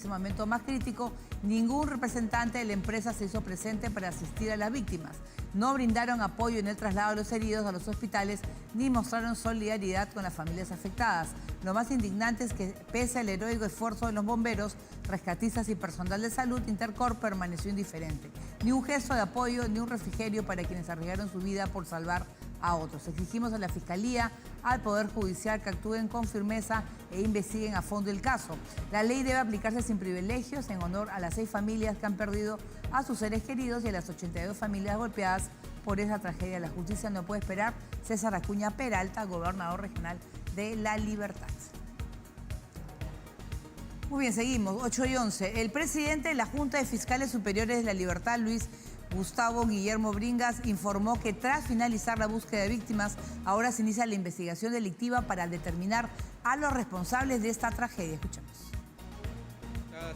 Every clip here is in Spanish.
ese momento más crítico, ningún representante de la empresa se hizo presente para asistir a las víctimas. No brindaron apoyo en el traslado de los heridos a los hospitales ni mostraron solidaridad con las familias afectadas. Lo más indignante es que, pese al heroico esfuerzo de los bomberos, rescatistas y personal de salud, Intercorp permaneció indiferente. Ni un gesto de apoyo, ni un refrigerio para quienes arriesgaron su vida por salvar a otros. Exigimos a la Fiscalía, al Poder Judicial que actúen con firmeza e investiguen a fondo el caso. La ley debe aplicarse sin privilegios en honor a las 6 familias que han perdido a sus seres queridos y a las 82 familias golpeadas por esa tragedia. La justicia no puede esperar. César Acuña Peralta, gobernador regional de La Libertad. Muy bien, seguimos. 8:11. El presidente de la Junta de Fiscales Superiores de La Libertad, Luis Gustavo Guillermo Bringas, informó que tras finalizar la búsqueda de víctimas, ahora se inicia la investigación delictiva para determinar a los responsables de esta tragedia. Escuchamos.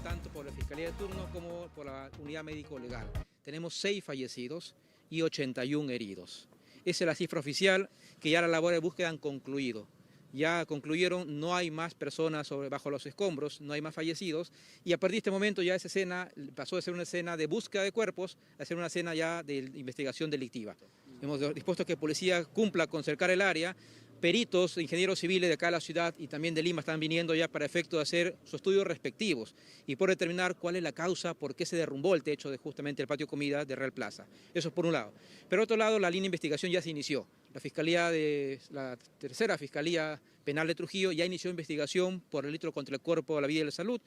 Tanto por la Fiscalía de turno como por la Unidad Médico-Legal. Tenemos 6 fallecidos y 81 heridos. Esa es la cifra oficial, que ya las labores de búsqueda han concluido. Ya concluyeron, no hay más personas bajo los escombros, no hay más fallecidos, y a partir de este momento ya esa escena pasó de ser una escena de búsqueda de cuerpos a ser una escena ya de investigación delictiva. Hemos dispuesto a que la policía cumpla con cercar el área. Peritos, ingenieros civiles de acá de la ciudad y también de Lima están viniendo ya para efecto de hacer sus estudios respectivos y por determinar cuál es la causa, por qué se derrumbó el techo de justamente el patio comida de Real Plaza. Eso es por un lado. Pero por otro lado, la línea de investigación ya se inició. La tercera Fiscalía Penal de Trujillo ya inició investigación por el delito contra el cuerpo, la vida y la salud,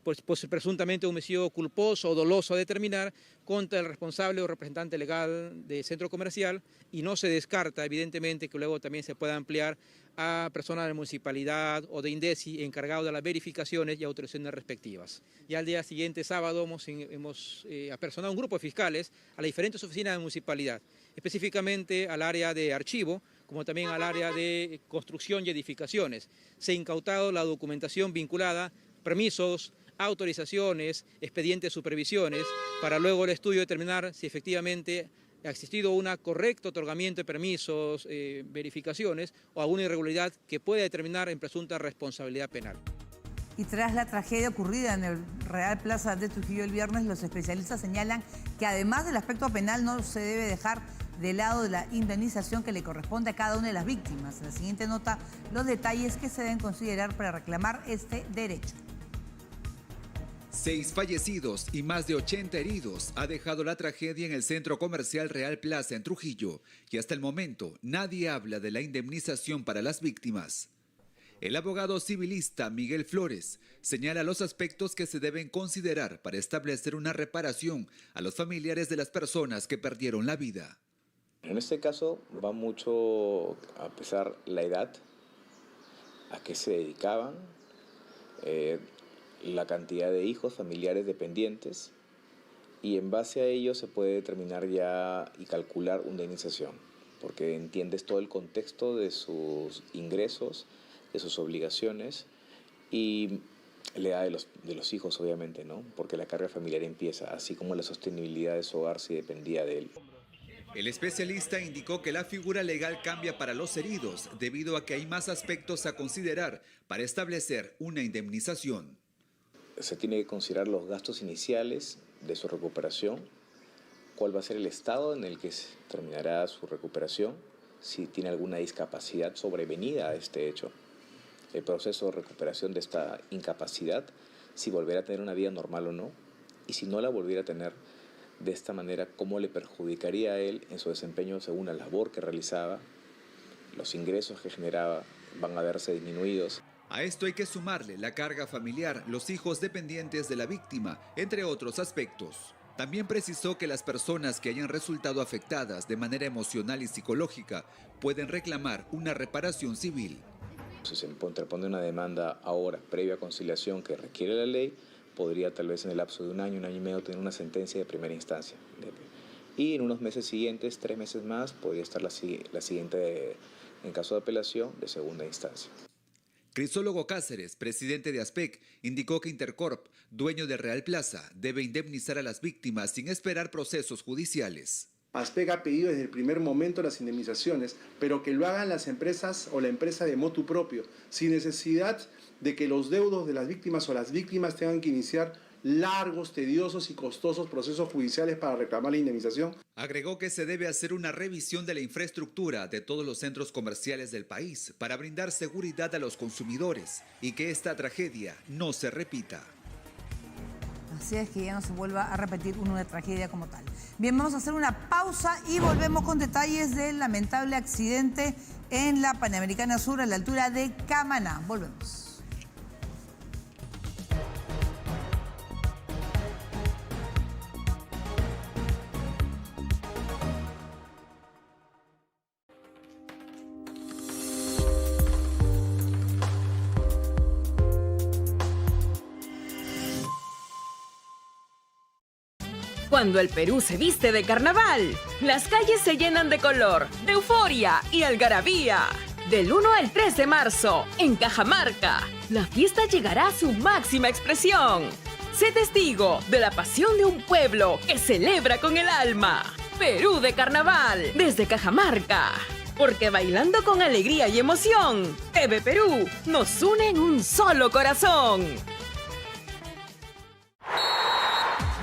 pues presuntamente homicidio culposo o doloso a determinar contra el responsable o representante legal del centro comercial, y no se descarta evidentemente que luego también se pueda ampliar a personas de la municipalidad o de INDECI encargados de las verificaciones y autorizaciones respectivas. Ya al día siguiente, sábado, hemos apersonado un grupo de fiscales a las diferentes oficinas de la municipalidad, específicamente al área de archivo, como también al área de construcción y edificaciones. Se ha incautado la documentación vinculada, permisos, autorizaciones, expedientes, supervisiones, para luego el estudio determinar si efectivamente ha existido un correcto otorgamiento de permisos, verificaciones o alguna irregularidad que pueda determinar en presunta responsabilidad penal. Y tras la tragedia ocurrida en el Real Plaza de Trujillo el viernes, los especialistas señalan que además del aspecto penal no se debe dejar de lado de la indemnización que le corresponde a cada una de las víctimas. En la siguiente nota, los detalles que se deben considerar para reclamar este derecho. 6 fallecidos y más de 80 heridos ha dejado la tragedia en el centro comercial Real Plaza en Trujillo, y hasta el momento nadie habla de la indemnización para las víctimas. El abogado civilista Miguel Flores señala los aspectos que se deben considerar para establecer una reparación a los familiares de las personas que perdieron la vida. En este caso va mucho a pesar la edad, a qué se dedicaban, la cantidad de hijos, familiares dependientes, y en base a ello se puede determinar ya y calcular una indemnización, porque entiendes todo el contexto de sus ingresos, de sus obligaciones y la edad de los hijos, obviamente, ¿no? Porque la carga familiar empieza, así como la sostenibilidad de su hogar si dependía de él. El especialista indicó que la figura legal cambia para los heridos debido a que hay más aspectos a considerar para establecer una indemnización. Se tiene que considerar los gastos iniciales de su recuperación, cuál va a ser el estado en el que terminará su recuperación, si tiene alguna discapacidad sobrevenida a este hecho, el proceso de recuperación de esta incapacidad, si volverá a tener una vida normal o no, y si no la volviera a tener, de esta manera, cómo le perjudicaría a él en su desempeño según la labor que realizaba, los ingresos que generaba van a verse disminuidos. A esto hay que sumarle la carga familiar, los hijos dependientes de la víctima, entre otros aspectos. También precisó que las personas que hayan resultado afectadas de manera emocional y psicológica pueden reclamar una reparación civil. Si se interpone una demanda ahora, previa conciliación que requiere la ley, podría tal vez en el lapso de un año y medio tener una sentencia de primera instancia. Y en unos meses siguientes, 3 meses más, podría estar la siguiente, en caso de apelación, de segunda instancia. Crisólogo Cáceres, presidente de ASPEC, indicó que Intercorp, dueño de Real Plaza, debe indemnizar a las víctimas sin esperar procesos judiciales. ASPEC ha pedido desde el primer momento las indemnizaciones, pero que lo hagan las empresas o la empresa de motu propio, sin necesidad de que los deudos de las víctimas o las víctimas tengan que iniciar largos, tediosos y costosos procesos judiciales para reclamar la indemnización. Agregó que se debe hacer una revisión de la infraestructura de todos los centros comerciales del país para brindar seguridad a los consumidores y que esta tragedia no se repita. Así es, que ya no se vuelva a repetir una tragedia como tal. Bien, vamos a hacer una pausa y volvemos con detalles del lamentable accidente en la Panamericana Sur a la altura de Camaná. Volvemos. Cuando el Perú se viste de carnaval, las calles se llenan de color, de euforia y algarabía. Del 1 al 3 de marzo, en Cajamarca, la fiesta llegará a su máxima expresión. Sé testigo de la pasión de un pueblo que celebra con el alma. Perú de Carnaval, desde Cajamarca. Porque bailando con alegría y emoción, TV Perú nos une en un solo corazón.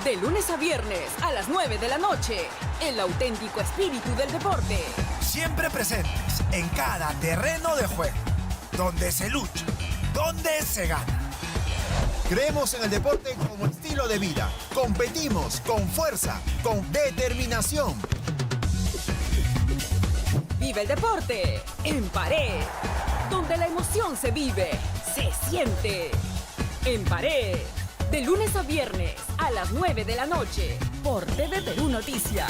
De lunes a viernes a las 9 de la noche, el auténtico espíritu del deporte. Siempre presentes en cada terreno de juego, donde se lucha, donde se gana. Creemos en el deporte como estilo de vida. Competimos con fuerza, con determinación. Vive el deporte en Pared, donde la emoción se vive, se siente. En Pared. De lunes a viernes a las 9 de la noche por TV Perú Noticias.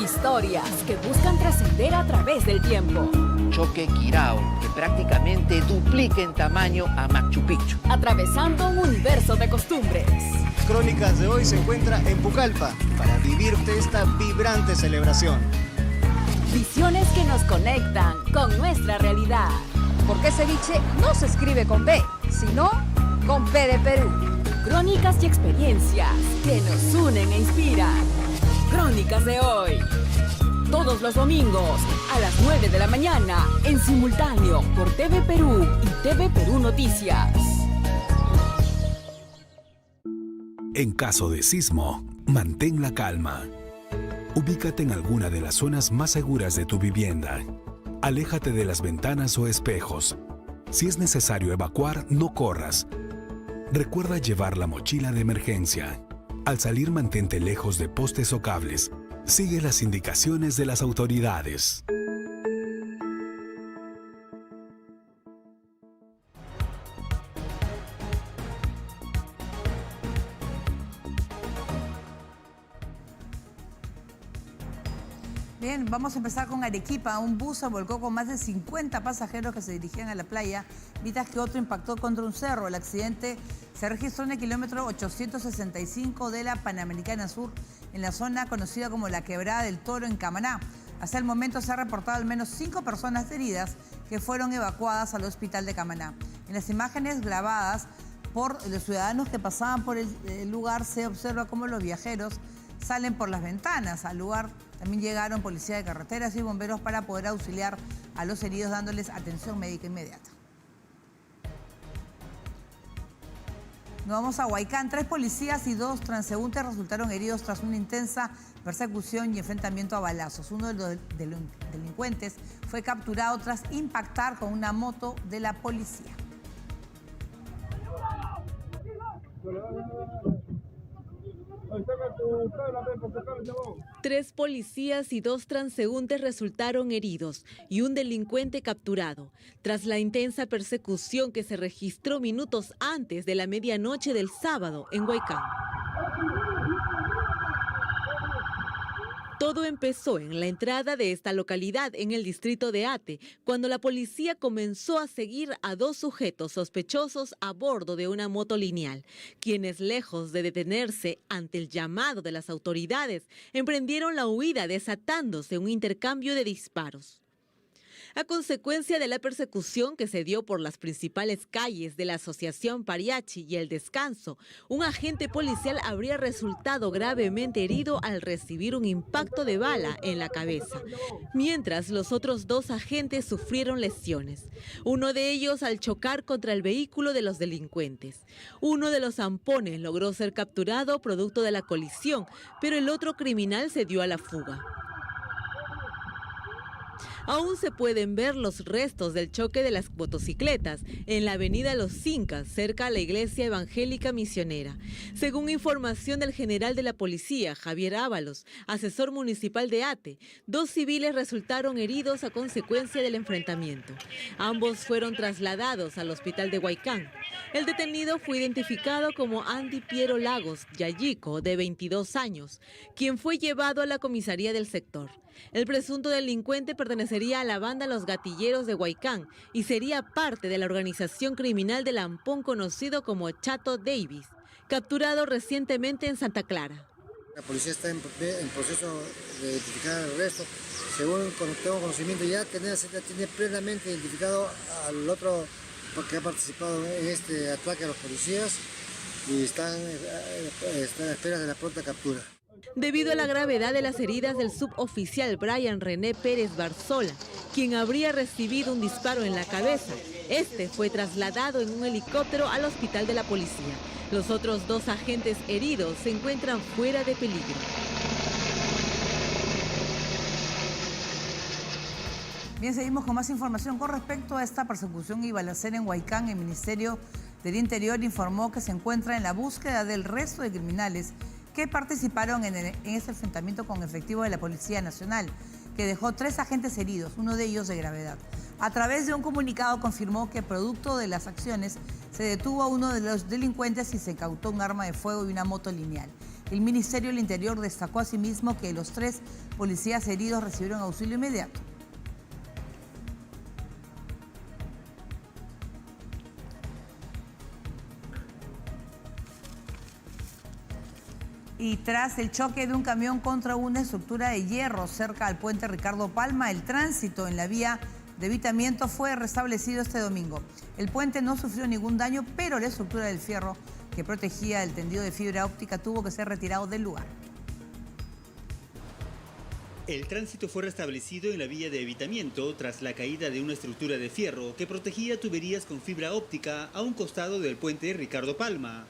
Historias que buscan trascender a través del tiempo. Choque Quirao, que prácticamente duplica en tamaño a Machu Picchu. Atravesando un universo de costumbres. Crónicas de hoy se encuentra en Pucallpa para vivirte esta vibrante celebración. Visiones que nos conectan con nuestra realidad. Porque ceviche no se escribe con B, sino con P de Perú. Crónicas y experiencias que nos unen e inspiran. Crónicas de hoy. Todos los domingos a las 9 de la mañana en simultáneo por TV Perú y TV Perú Noticias. En caso de sismo, mantén la calma. Ubícate en alguna de las zonas más seguras de tu vivienda. Aléjate de las ventanas o espejos. Si es necesario evacuar, no corras. Recuerda llevar la mochila de emergencia. Al salir, mantente lejos de postes o cables. Sigue las indicaciones de las autoridades. Bien, vamos a empezar con Arequipa. Un bus se volcó con más de 50 pasajeros que se dirigían a la playa, mientras que otro impactó contra un cerro. El accidente se registró en el kilómetro 865 de la Panamericana Sur, en la zona conocida como la Quebrada del Toro, en Camaná. Hasta el momento se ha reportado al menos 5 personas heridas que fueron evacuadas al hospital de Camaná. En las imágenes grabadas por los ciudadanos que pasaban por el lugar se observa cómo los viajeros salen por las ventanas. Al lugar también llegaron policía de carreteras y bomberos para poder auxiliar a los heridos, dándoles atención médica inmediata. Nos vamos a Huaycán. 3 policías y 2 transeúntes resultaron heridos tras una intensa persecución y enfrentamiento a balazos. Uno de los delincuentes fue capturado tras impactar con una moto de la policía. 3 policías y 2 transeúntes resultaron heridos y un delincuente capturado tras la intensa persecución que se registró minutos antes de la medianoche del sábado en Huaycán. Todo empezó en la entrada de esta localidad en el distrito de Ate, cuando la policía comenzó a seguir a 2 sujetos sospechosos a bordo de una moto lineal, quienes, lejos de detenerse ante el llamado de las autoridades, emprendieron la huida, desatándose un intercambio de disparos. A consecuencia de la persecución que se dio por las principales calles de la Asociación Pariachi y El Descanso, un agente policial habría resultado gravemente herido al recibir un impacto de bala en la cabeza, mientras los otros 2 agentes sufrieron lesiones. Uno de ellos al chocar contra el vehículo de los delincuentes. Uno de los zampones logró ser capturado producto de la colisión, pero el otro criminal se dio a la fuga. Aún se pueden ver los restos del choque de las motocicletas en la avenida Los Incas, cerca a la iglesia evangélica misionera. Según información del general de la policía, Javier Ábalos, asesor municipal de Ate, 2 civiles resultaron heridos a consecuencia del enfrentamiento. Ambos fueron trasladados al hospital de Huaycán. El detenido fue identificado como Andy Piero Lagos Yayico, de 22 años, quien fue llevado a la comisaría del sector. El presunto delincuente pertenecería a la banda Los Gatilleros de Huaycán y sería parte de la organización criminal de Lampón conocido como Chato Davis, capturado recientemente en Santa Clara. La policía está en proceso de identificar el resto. Según tengo conocimiento, ya tiene plenamente identificado al otro que ha participado en este ataque a los policías y están a espera de la pronta captura. Debido a la gravedad de las heridas del suboficial Brian René Pérez Barzola, quien habría recibido un disparo en la cabeza, este fue trasladado en un helicóptero al hospital de la policía. Los otros 2 agentes heridos se encuentran fuera de peligro. Bien, seguimos con más información con respecto a esta persecución y balacera en Huaycán. El Ministerio del Interior informó que se encuentra en la búsqueda del resto de criminales que participaron en este enfrentamiento con efectivos de la Policía Nacional, que dejó 3 agentes heridos, uno de ellos de gravedad. A través de un comunicado confirmó que producto de las acciones se detuvo a uno de los delincuentes y se incautó un arma de fuego y una moto lineal. El Ministerio del Interior destacó asimismo que los 3 policías heridos recibieron auxilio inmediato. Y tras el choque de un camión contra una estructura de hierro cerca al puente Ricardo Palma, el tránsito en la vía de evitamiento fue restablecido este domingo. El puente no sufrió ningún daño, pero la estructura del fierro que protegía el tendido de fibra óptica tuvo que ser retirado del lugar. El tránsito fue restablecido en la vía de evitamiento tras la caída de una estructura de fierro que protegía tuberías con fibra óptica a un costado del puente Ricardo Palma.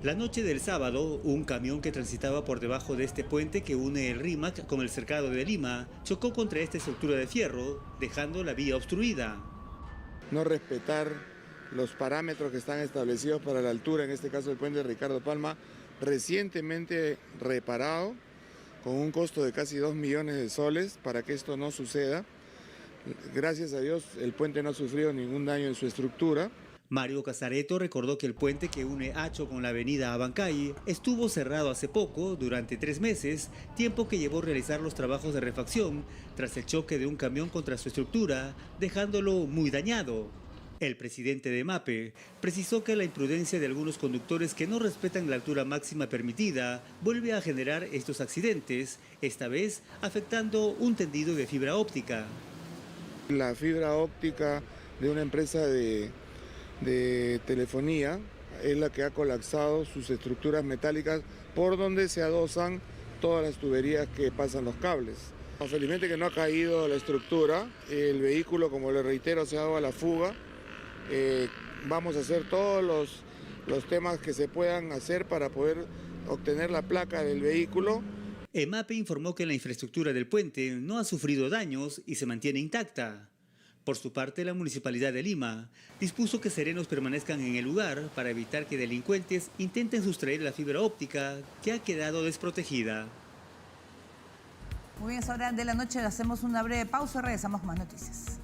La noche del sábado, un camión que transitaba por debajo de este puente que une el Rímac con el Cercado de Lima chocó contra esta estructura de fierro, dejando la vía obstruida. No respetar los parámetros que están establecidos para la altura, en este caso el puente Ricardo Palma, recientemente reparado, con un costo de casi 2 millones de soles para que esto no suceda. Gracias a Dios el puente no ha sufrido ningún daño en su estructura. Mario Casareto recordó que el puente que une Hacho con la avenida Abancay estuvo cerrado hace poco, durante 3 meses, tiempo que llevó a realizar los trabajos de refacción tras el choque de un camión contra su estructura, dejándolo muy dañado. El presidente de MAPE precisó que la imprudencia de algunos conductores que no respetan la altura máxima permitida vuelve a generar estos accidentes, esta vez afectando un tendido de fibra óptica. La fibra óptica de una empresa de telefonía es la que ha colapsado sus estructuras metálicas por donde se adosan todas las tuberías que pasan los cables. Felizmente que no ha caído la estructura, el vehículo, como le reitero, se ha dado a la fuga. Vamos a hacer todos los temas que se puedan hacer para poder obtener la placa del vehículo. EMAPE informó que la infraestructura del puente no ha sufrido daños y se mantiene intacta. Por su parte, la Municipalidad de Lima dispuso que serenos permanezcan en el lugar para evitar que delincuentes intenten sustraer la fibra óptica que ha quedado desprotegida. Muy bien, es hora de la noche, hacemos una breve pausa y regresamos con más noticias.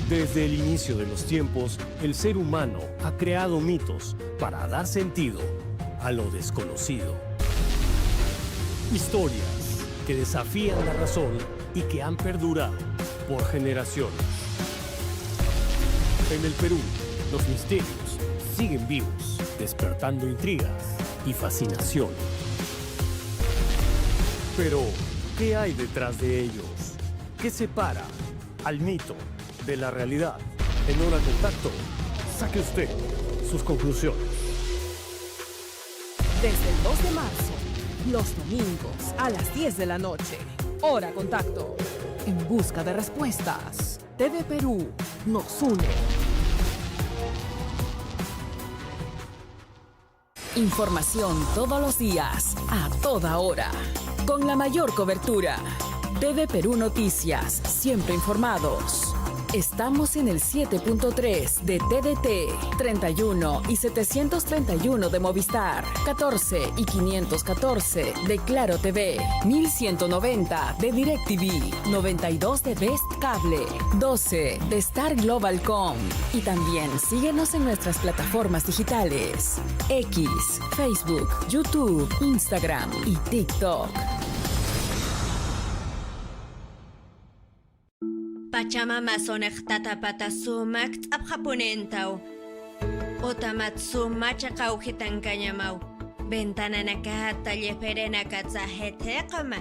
Desde el inicio de los tiempos, el ser humano ha creado mitos para dar sentido a lo desconocido. Historias que desafían la razón y que han perdurado por generaciones. En el Perú, los misterios siguen vivos, despertando intrigas y fascinación. Pero, ¿qué hay detrás de ellos? ¿Qué separa al mito de la realidad? En Hora Contacto, saque usted sus conclusiones. Desde el 2 de marzo, los domingos a las 10 de la noche. Hora Contacto. En busca de respuestas. TV Perú nos une. Información todos los días, a toda hora. Con la mayor cobertura. TV Perú Noticias, siempre informados. Estamos en el 7.3 de TDT, 31 y 731 de Movistar, 14 y 514 de Claro TV, 1190 de DirecTV, 92 de Best Cable, 12 de Star Globalcom. Y también síguenos en nuestras plataformas digitales, X, Facebook, YouTube, Instagram y TikTok. Pachamama sonaqtatapata sumak tz'apjapunentaw. Otamat sumacha qawjitankañamaw. Ventananakata lleperenaka tzaheteqama.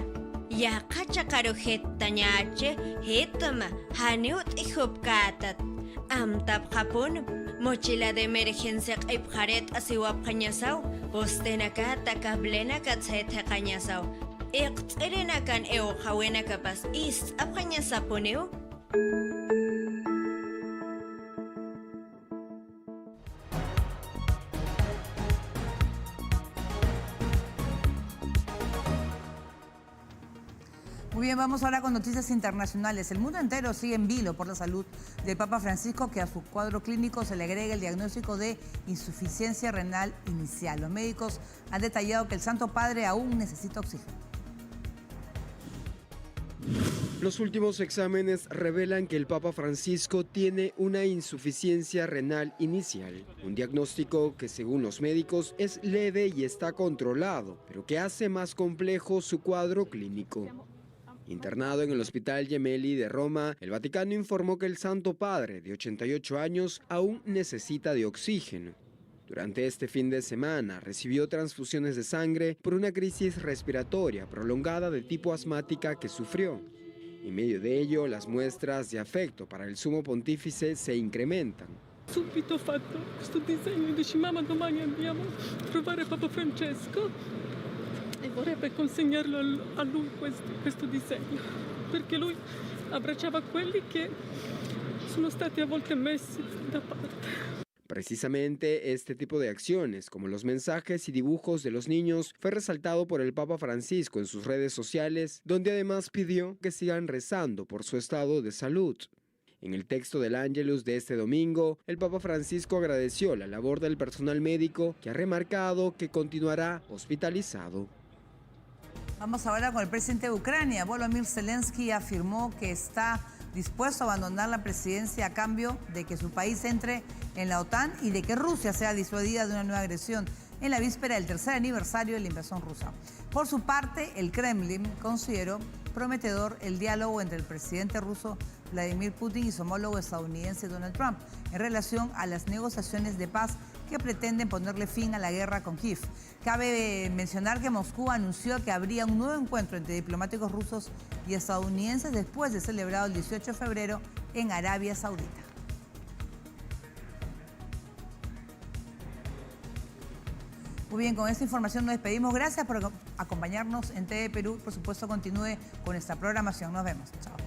Yaqacha qarujittañache hitma haniut ihupkatat. Amtapjapun mochila de emergencia q'ipjaret asiwapqañasaw. Postenakata kablenaka tzeheteqañasaw. Iqtz'irenakan ewqhawenakapas istz'apqañasapuneu. Muy bien, vamos ahora con noticias internacionales. El mundo entero sigue en vilo por la salud del Papa Francisco, que a su cuadro clínico se le agrega el diagnóstico de insuficiencia renal inicial. Los médicos han detallado que el Santo Padre aún necesita oxígeno. Los últimos exámenes revelan que el Papa Francisco tiene una insuficiencia renal inicial, un diagnóstico que según los médicos es leve y está controlado, pero que hace más complejo su cuadro clínico. Internado en el Hospital Gemelli de Roma, el Vaticano informó que el Santo Padre, de 88 años, aún necesita de oxígeno. Durante este fin de semana recibió transfusiones de sangre por una crisis respiratoria prolongada de tipo asmática que sufrió. En medio de ello, las muestras de afecto para el sumo pontífice se incrementan. Subito fatto questo disegno, dici mamma domani andiamo a trovare Papa Francesco e vorrebbe consegnarlo a lui questo disegno, perché lui abbracciava quelli che sono stati a volte messi da parte. Precisamente este tipo de acciones, como los mensajes y dibujos de los niños, fue resaltado por el Papa Francisco en sus redes sociales, donde además pidió que sigan rezando por su estado de salud. En el texto del Ángelus de este domingo, el Papa Francisco agradeció la labor del personal médico, que ha remarcado que continuará hospitalizado. Vamos ahora con el presidente de Ucrania. Volodymyr Zelensky afirmó que está dispuesto a abandonar la presidencia a cambio de que su país entre en la OTAN y de que Rusia sea disuadida de una nueva agresión en la víspera del tercer aniversario de la invasión rusa. Por su parte, el Kremlin consideró prometedor el diálogo entre el presidente ruso Vladimir Putin y su homólogo estadounidense Donald Trump en relación a las negociaciones de paz que pretenden ponerle fin a la guerra con Kiev. Cabe mencionar que Moscú anunció que habría un nuevo encuentro entre diplomáticos rusos y estadounidenses después de celebrado el 18 de febrero en Arabia Saudita. Muy bien, con esta información nos despedimos. Gracias por acompañarnos en TV Perú. Por supuesto, continúe con esta programación. Nos vemos. Chao.